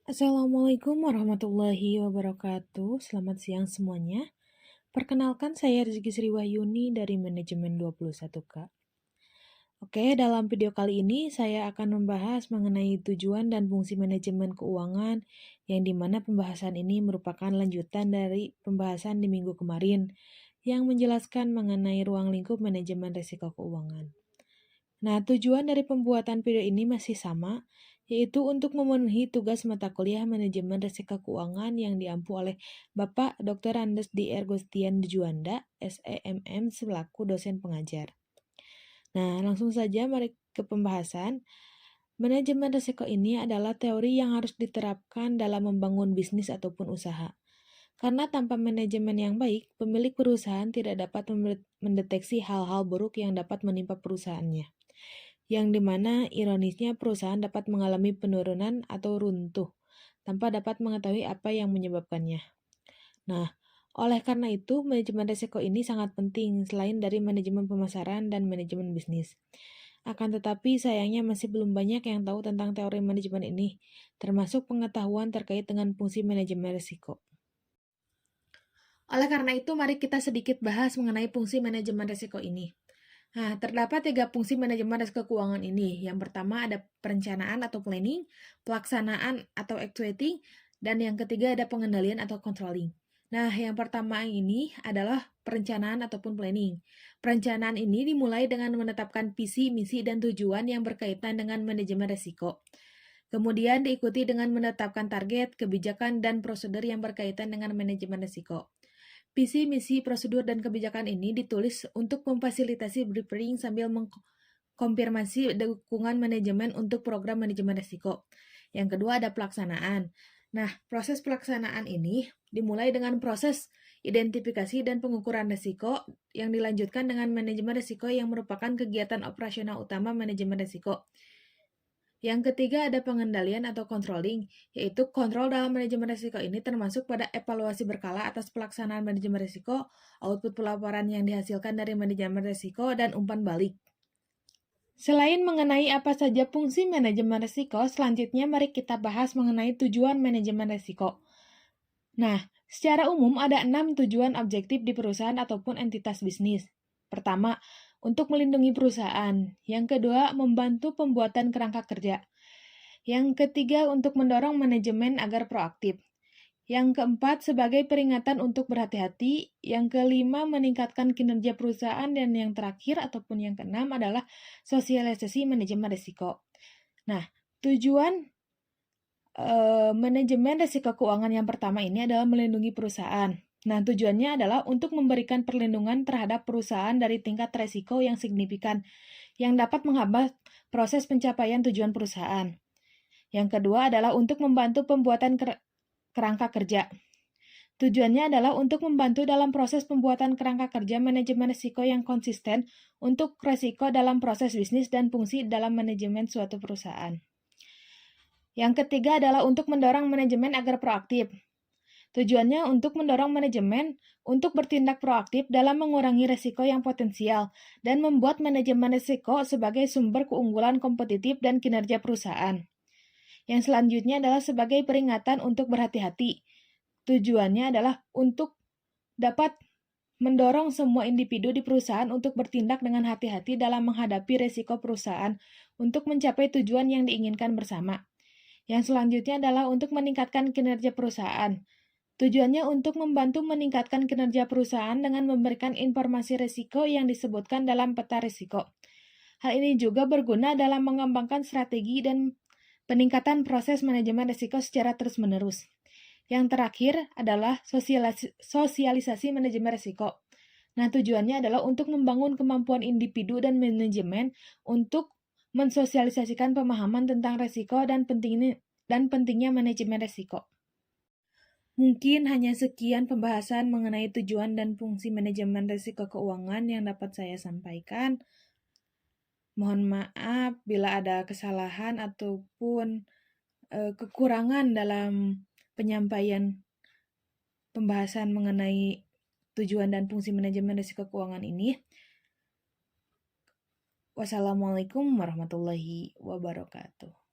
Assalamualaikum warahmatullahi wabarakatuh. Selamat siang semuanya. Perkenalkan saya Rizky Sriwahyuni dari Manajemen 21K. Oke, dalam video kali ini saya akan membahas mengenai tujuan dan fungsi manajemen keuangan, yang dimana pembahasan ini merupakan lanjutan dari pembahasan di minggu kemarin, yang menjelaskan mengenai ruang lingkup manajemen risiko keuangan. Nah, tujuan dari pembuatan video ini masih sama, yaitu untuk memenuhi tugas mata kuliah Manajemen Risiko Keuangan yang diampu oleh Bapak Dr. Andes D.R. Gustian Juanda, SEMM, selaku dosen pengajar. Nah, langsung saja mari ke pembahasan. Manajemen risiko ini adalah teori yang harus diterapkan dalam membangun bisnis ataupun usaha. Karena tanpa manajemen yang baik, pemilik perusahaan tidak dapat mendeteksi hal-hal buruk yang dapat menimpa perusahaannya. Yang dimana ironisnya perusahaan dapat mengalami penurunan atau runtuh tanpa dapat mengetahui apa yang menyebabkannya. Nah, oleh karena itu, manajemen risiko ini sangat penting selain dari manajemen pemasaran dan manajemen bisnis. Akan tetapi, sayangnya masih belum banyak yang tahu tentang teori manajemen ini, termasuk pengetahuan terkait dengan fungsi manajemen risiko. Oleh karena itu, mari kita sedikit bahas mengenai fungsi manajemen risiko ini. Nah, terdapat 3 fungsi manajemen risiko keuangan ini. Yang pertama ada perencanaan atau planning, pelaksanaan atau actuating, dan yang ketiga ada pengendalian atau controlling. Nah, yang pertama ini adalah perencanaan ataupun planning. Perencanaan ini dimulai dengan menetapkan visi, misi, dan tujuan yang berkaitan dengan manajemen risiko. Kemudian diikuti dengan menetapkan target, kebijakan, dan prosedur yang berkaitan dengan manajemen risiko. Visi, misi, prosedur, dan kebijakan ini ditulis untuk memfasilitasi briefing sambil mengkonfirmasi dukungan manajemen untuk program manajemen risiko. Yang kedua ada pelaksanaan. Nah, proses pelaksanaan ini dimulai dengan proses identifikasi dan pengukuran risiko yang dilanjutkan dengan manajemen risiko yang merupakan kegiatan operasional utama manajemen risiko. Yang ketiga ada pengendalian atau controlling, yaitu kontrol dalam manajemen risiko ini termasuk pada evaluasi berkala atas pelaksanaan manajemen risiko, output pelaporan yang dihasilkan dari manajemen risiko, dan umpan balik. Selain mengenai apa saja fungsi manajemen risiko, selanjutnya mari kita bahas mengenai tujuan manajemen risiko. Nah, secara umum ada 6 tujuan objektif di perusahaan ataupun entitas bisnis. Pertama, untuk melindungi perusahaan. Yang kedua, membantu pembuatan kerangka kerja. Yang ketiga, untuk mendorong manajemen agar proaktif. Yang keempat, sebagai peringatan untuk berhati-hati. Yang kelima, meningkatkan kinerja perusahaan. Dan yang terakhir ataupun yang keenam adalah sosialisasi manajemen risiko. Nah, tujuan manajemen risiko keuangan yang pertama ini adalah melindungi perusahaan. Nah, tujuannya adalah untuk memberikan perlindungan terhadap perusahaan dari tingkat risiko yang signifikan yang dapat menghambat proses pencapaian tujuan perusahaan. Yang kedua adalah untuk membantu pembuatan kerangka kerja. Tujuannya adalah untuk membantu dalam proses pembuatan kerangka kerja manajemen risiko yang konsisten untuk risiko dalam proses bisnis dan fungsi dalam manajemen suatu perusahaan. Yang ketiga adalah untuk mendorong manajemen agar proaktif. Tujuannya untuk mendorong manajemen untuk bertindak proaktif dalam mengurangi risiko yang potensial dan membuat manajemen risiko sebagai sumber keunggulan kompetitif dan kinerja perusahaan. Yang selanjutnya adalah sebagai peringatan untuk berhati-hati. Tujuannya adalah untuk dapat mendorong semua individu di perusahaan untuk bertindak dengan hati-hati dalam menghadapi risiko perusahaan untuk mencapai tujuan yang diinginkan bersama. Yang selanjutnya adalah untuk meningkatkan kinerja perusahaan. Tujuannya untuk membantu meningkatkan kinerja perusahaan dengan memberikan informasi risiko yang disebutkan dalam peta risiko. Hal ini juga berguna dalam mengembangkan strategi dan peningkatan proses manajemen risiko secara terus-menerus. Yang terakhir adalah sosialisasi manajemen risiko. Nah, tujuannya adalah untuk membangun kemampuan individu dan manajemen untuk mensosialisasikan pemahaman tentang risiko dan pentingnya manajemen risiko. Mungkin hanya sekian pembahasan mengenai tujuan dan fungsi manajemen risiko keuangan yang dapat saya sampaikan. Mohon maaf bila ada kesalahan ataupun kekurangan dalam penyampaian pembahasan mengenai tujuan dan fungsi manajemen risiko keuangan ini. Wassalamualaikum warahmatullahi wabarakatuh.